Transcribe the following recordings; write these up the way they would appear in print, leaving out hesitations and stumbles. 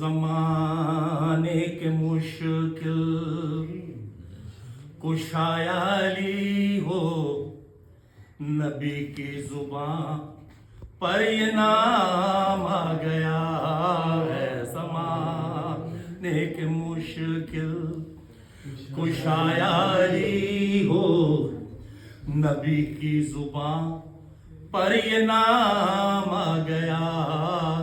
زمانے کے مشکل کشایالی ہو، نبی کی زبان پر یہ نام آ گیا ہے۔ زمانے کے مشکل کشایالی ہو، نبی کی زبان پر یہ نام آ گیا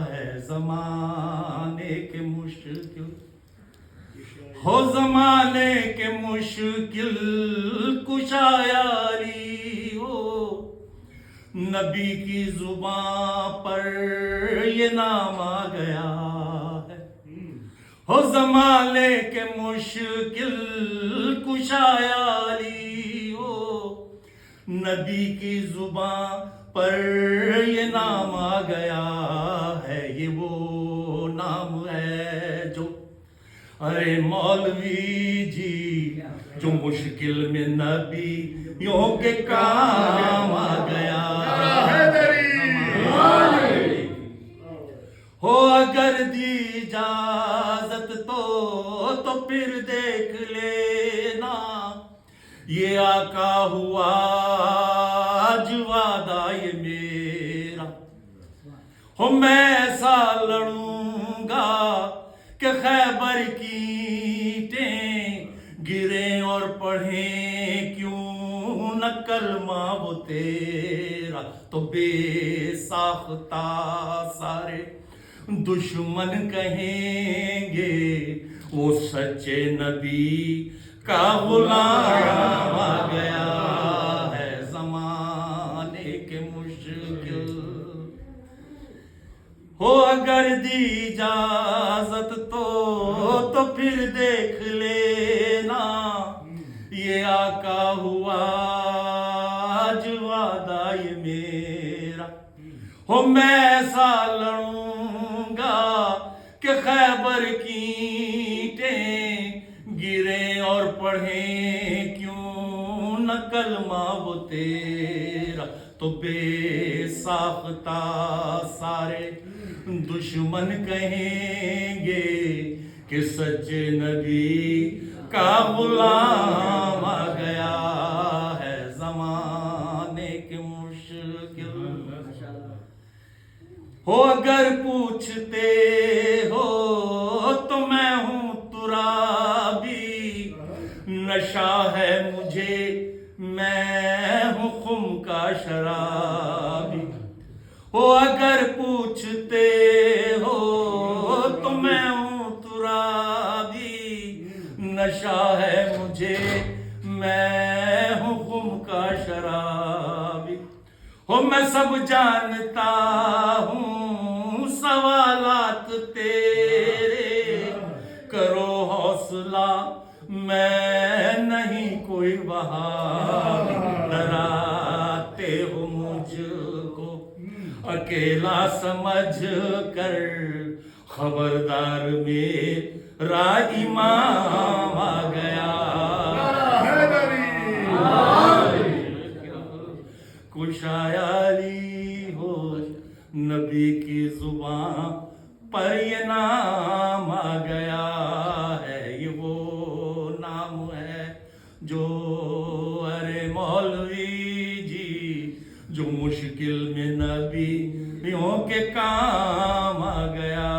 ہے۔ زمانے کے مشکل ہو، زمانے کے مشکل کشایالی ہو، نبی کی زبان پر یہ نام آ گیا ہے۔ ہو زمانے کے مشکل کشایالی ہو، نبی کی زبان پر یہ نام آ گیا ہے۔ یہ وہ نام ہے جو ارے مولوی جی، جو مشکل میں نبیوں کے کام آ گیا ہو۔ اگر دی اجازت تو پھر دیکھ لینا، یہ آقا ہوا آج وعدہ یہ میرا ہو۔ میں ایسا لڑوں گا کہ خیبر کی اینٹیں گریں اور پڑھیں کیوں نہ کلمہ وہ تیرا۔ تو بے ساختہ سارے دشمن کہیں گے وہ سچے نبی کا غلام آ گیا ہے۔ زمانے کے مشکل ہو، اگر دی اجازت تو پھر دیکھ لینا، یہ آقا ہوا آج وعدہ یہ میرا ہو۔ میں ایسا لڑوں گا کہ خیبر کی اینٹیں گریں اور پڑھیں کیوں نہ کلمہ وہ تیرا۔ تو بے ساختہ سارے دشمن کہیں گے کہ سچے نبی کا غلام آ گیا ہے۔ زمانے کے مشکل ہو، اگر پوچھتے ہو تو میں ہوں ترابی، نشہ ہے مجھے میں ہوں خم کا شرابی ہو۔ اگر پوچھتے ہو تو میں ہوں ترابی، نشہ ہے مجھے میں ہوں خم کا شرابی ہو۔ میں سب جانتا ہوں سوالات تیرے، کرو حوصلہ میں نہیں کوئی وہابی۔ ڈراتے ہو مجھ کو اکیلا سمجھ کر، خبردار میرا امام آ گیا۔ کشایالی ہو، نبی کی زبان پر یہ نام آ گیا ہے۔ یہ وہ نام ہے جو ارے مولوی جی، جو مشکل میں نبیوں کے کام آ گیا